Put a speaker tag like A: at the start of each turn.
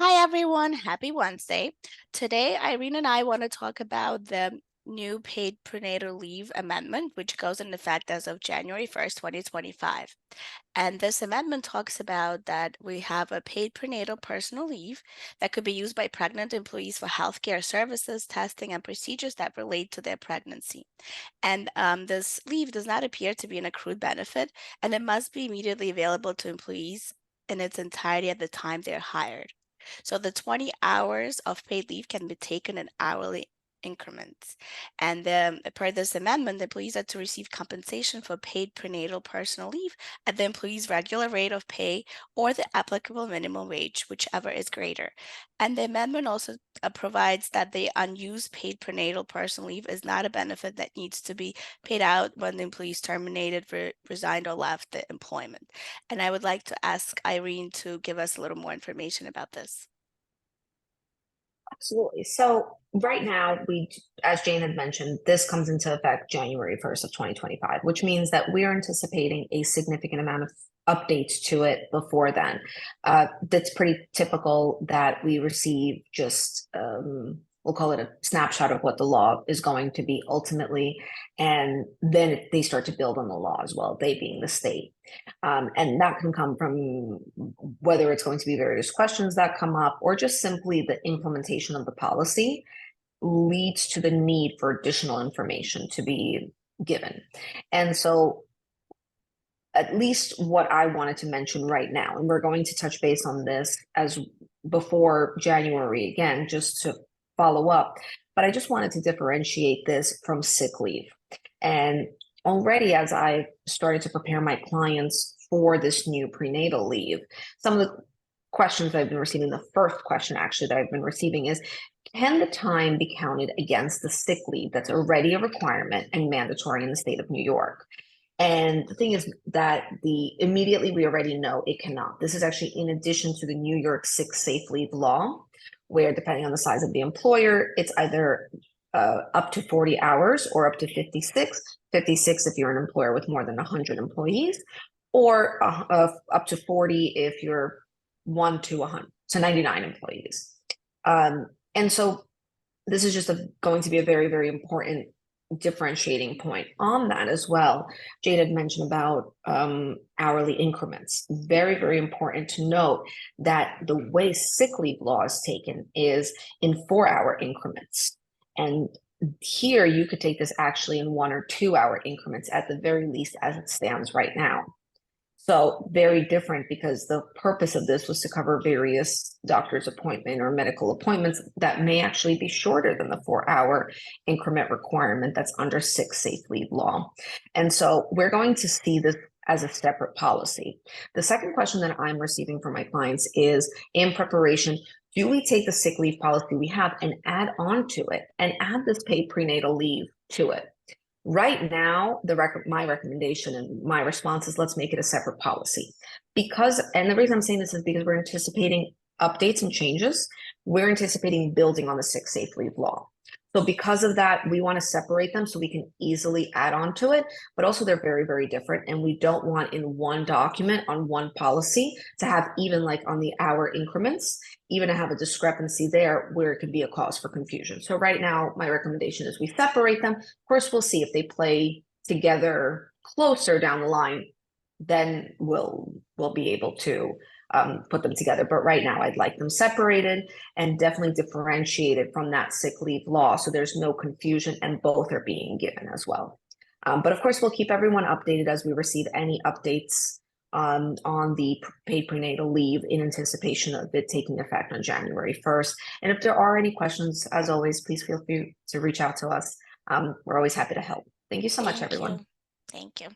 A: Hi everyone, happy Wednesday. Today, Irene and I want to talk about the new paid prenatal leave amendment, which goes into effect as of January 1st, 2025. And this amendment talks about that we have a paid prenatal personal leave that could be used by pregnant employees for healthcare services, testing, and procedures that relate to their pregnancy. And this leave does not appear to be an accrued benefit, and it must be immediately available to employees in its entirety at the time they're hired. So the 20 hours of paid leave can be taken in hourly increments. And per this amendment, the employees are to receive compensation for paid prenatal personal leave at the employee's regular rate of pay or the applicable minimum wage, whichever is greater. And the amendment also provides that the unused paid prenatal personal leave is not a benefit that needs to be paid out when the employee is terminated, resigned, or left the employment. And I would like to ask Irene to give us a little more information about this.
B: Absolutely. So right now, as Jane had mentioned, this comes into effect January 1st of 2025, which means that we're anticipating a significant amount of updates to it before then. That's pretty typical that we receive just, we'll call it a snapshot of what the law is going to be ultimately. And then they start to build on the law as well, they being the state. And that can come from whether it's going to be various questions that come up or just simply the implementation of the policy leads to the need for additional information to be given. And so at least what I wanted to mention right now, and we're going to touch base on this as before January again, just to follow up, but I just wanted to differentiate this from sick leave. And already as I started to prepare my clients for this new prenatal leave, some of the questions I've been receiving, the first question actually that I've been receiving is, can the time be counted against the sick leave that's already a requirement and mandatory in the state of New York? And the thing is that immediately we already know it cannot. This is actually in addition to the New York Sick Safe Leave law, where depending on the size of the employer, it's either up to 40 hours or up to 56. 56 if you're an employer with more than 100 employees, or up to 40 if you're 1 to 100, so 99 employees. And so this is just going to be a very, very important differentiating point on that as well. Jade had mentioned about hourly increments. Very, very important to note that the way sick leave law is taken is in 4-hour increments. And here you could take this actually in 1 or 2-hour increments at the very least as it stands right now. So very different, because the purpose of this was to cover various doctor's appointment or medical appointments that may actually be shorter than the 4-hour increment requirement that's under sick safe leave law. And so we're going to see this as a separate policy. The second question that I'm receiving from my clients is, in preparation, do we take the sick leave policy we have and add on to it and add this paid prenatal leave to it? Right now, my recommendation and my response is, let's make it a separate policy. And the reason I'm saying this is because we're anticipating updates and changes. We're anticipating building on the sick safe leave law. So because of that, we want to separate them so we can easily add on to it, but also they're very, very different. And we don't want in one document on one policy to have, even like on the hour increments, even to have a discrepancy there where it could be a cause for confusion. So right now, my recommendation is we separate them. Of course, we'll see if they play together closer down the line, then we'll be able to put them together. But right now, I'd like them separated and definitely differentiated from that sick leave law, so there's no confusion and both are being given as well. But of course, we'll keep everyone updated as we receive any updates on the paid prenatal leave in anticipation of it taking effect on January 1st. And if there are any questions, as always, please feel free to reach out to us. We're always happy to help. Thank you so much,
A: Thank
B: everyone.
A: you. Thank you.